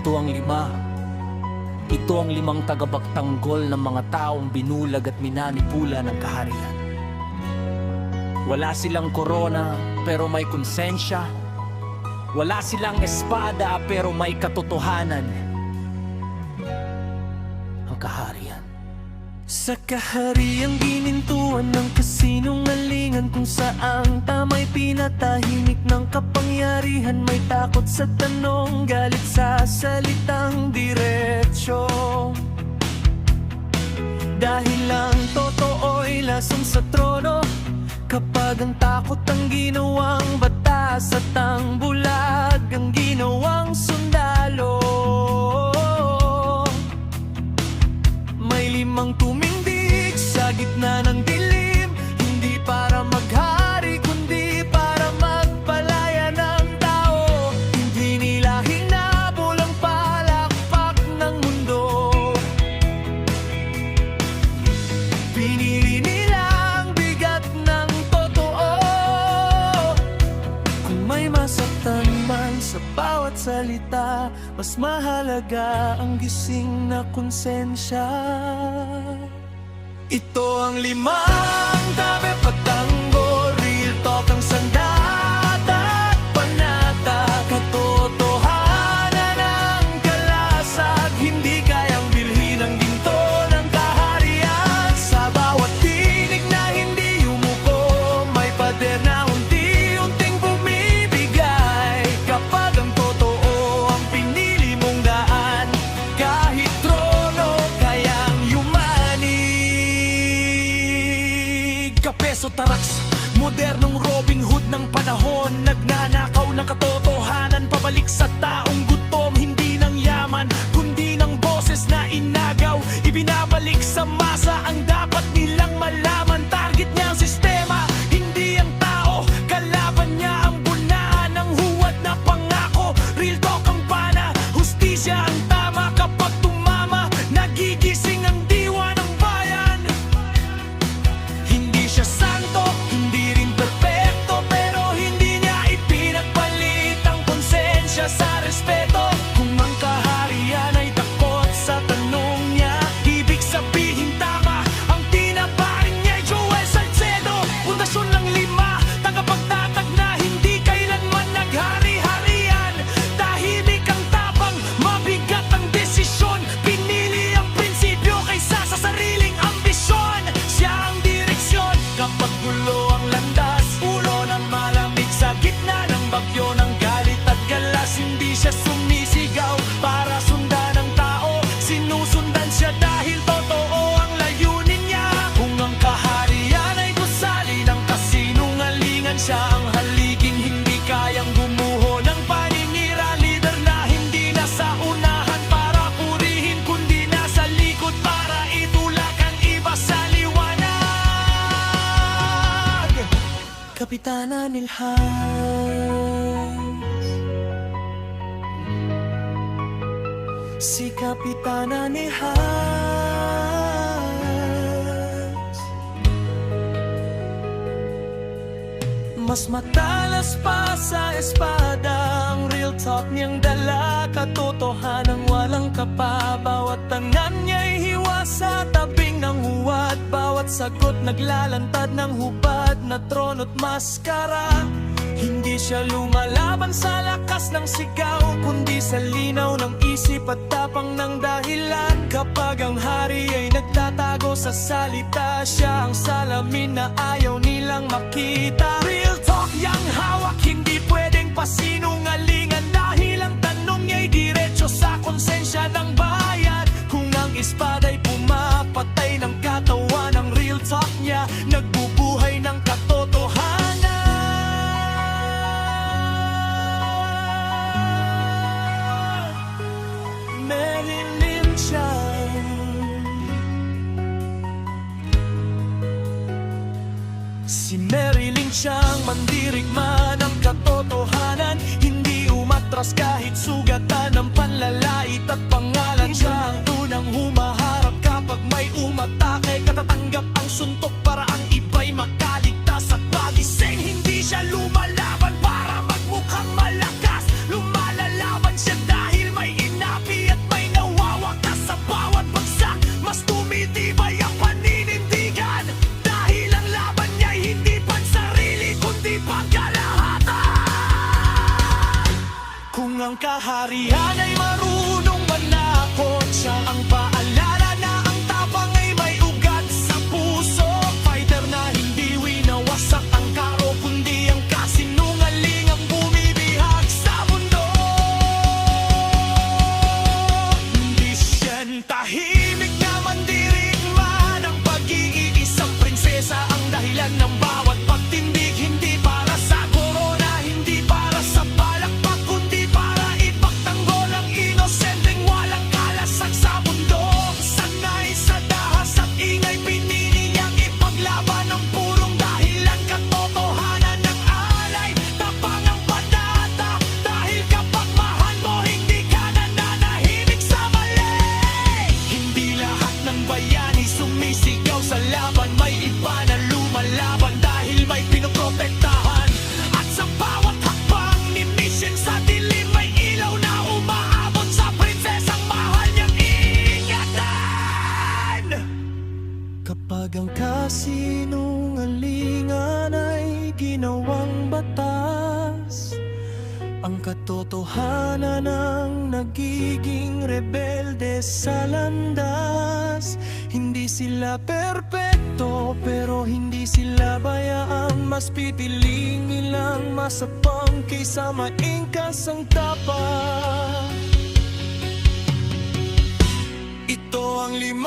Ito ang lima. Ito ang limang tagapagtanggol ng mga taong binulag at minanipula ng kaharian. Wala silang korona pero may konsensya. Wala silang espada pero may katotohanan. Ang kaharian. Sa kahariang ginintuan ng kasinungalingan, kung saan tama'y pinatahimik ng kapangyarihan. May takot sa tanong, galit sa salitang diretsyo. Dahil ang totoo'y lasong sa trono, kapag ang takot ang ginawang batas at ang bulag ang ginawang sundalo. May limang tumindig sa gitna ng dilim, hindi para maghari kundi para magpalaya ng tao. Hindi nila hinabol ang palakpak ng mundo, pinili nila ang bigat ng totoo. Kung may masaktan man sa bawat salita, mas mahalaga ang gising na konsensya. Ito ang limang tagapagtanggol, real talk ang sandata at panata. Katotohanan ang kalasag, hindi kayang bilhin ang ginto ng kaharian. Sa bawat tinig na hindi yumuko, may pader na unti-unting bumibigay. Kapag ang totoo ang pinili mong daan, kahit trono kayang yumanig. Kapeso Tarax, modernong Robin Hood ng panahon, nagnanakaw ng katotohanan pabalik sa taong gutom. Hindi ng yaman kundi ng boses na inagaw, ibinabalik sa masa ang dapat nilang malaman. Target niya ang sistema, hindi ang tao. Kalaban niya ang bunaan ng huwad na pangako. Real talk ang pana, hustisya ang tama. Kapag tumama, nagigising ang diwa ng bayan. Hindi siya santo, hindi rin perpekto, pero hindi niya ipinagpalit ang konsensya sa respeto. Kung ang kaharian ay takot sa tanong niya, ibig sabihin tama ang tinaparin niya. Joel Salcedo, pundasyon ng lima, tagapagtatag na hindi kailanman naghari-harian. Tahimik ang tapang, mabigat ang desisyon, pinili ang prinsipyo kaysa sa sariling ambisyon. Siya ang direksyon kapag gulo ang landas, ulo ng malamig sa gitna ng bagyo ng galit at galas. Hindi siya sumisigaw para sundan ang tao, sinusundan siya dahil totoo ang layunin niya. Kung ang kaharian ay gusali ng kasinungalingan, siya ang haliging hindi kayang gumuho ng paninira. Leader na hindi nasa unahan para purihin, kundi nasa likod para itulak ang iba sa liwanag. Kapitana Nilhans, si Kapitana Nilhans, mas matalas pa sa espada ang real talk niyang dala. Katotohanang walang kapa, bawat tangan niya'y hiwa sa tabing ng huwad. Bawat sagot naglalantad ng hubad na trono't maskara. Hindi siya lumalaban sa lakas ng sigaw, kundi sa linaw ng isip at tapang ng dahilan. Kapag ang hari ay nagtatago sa salita, siya ang salamin na ayaw nilang makita. Real talk yang hawak, hindi pwedeng pasinungalingan, dahil ang tanong niya'y diretso sa konsensya ng bayan. Kung ang espada'y pumapatay ng katawan, ang real talk niya nagbubuhay ng katotohanan. Marilyn Chan, si Marilyn Chan, mandirigma ng katotohanan. Hindi umatras kahit sugatan ng panlalait at pangalan. Siya ang tunang humaharap kapag may umatake, katatanggap ang suntok para ang iba'y makaligtas at magising. Hindi siya lumalaban para magmukhang malakas, lumalalaban siya dahil may inabot kaharian ay marunong manakot. Siya ang paalala na ang tapang ay may ugat sa puso. Fighter na hindi winawasak ang karo, kundi ang kasinungaling ang bumibihag sa mundo. Hindi siya tahimik na mandirigma ng pag-iisang prinsesa, ang dahilan ng bawat pagtindig. Hindi para sa corona, hindi para sa palakpak, kundi para ipagtanggol ang inosenteng walang kalasag sa mundo. Sanay sa dahas at ingay, pinili niyang ipaglaban ang purong dahilan. Katotohanan ng alay, tapang ang patata. Dahil kapag mahal mo, hindi ka nananahimik sa mali. Hindi lahat ng bayani sumisigaw sa laban, may iba na lumalaban dahil may pinoprotektahan. At sa bawat hakbang ni Mission sa dilim, may ilaw na umaabot sa prinsesang mahal niyang ingatan. Kapag ang kasinungalingan ay ginawang batas, ang katotohanan ang nagiging rebelde sa landas. Hindi sila perpekto, pero hindi sila bayaang mas pipiliing ilang masapang kaysa maingkas ang tapat. Ito ang 5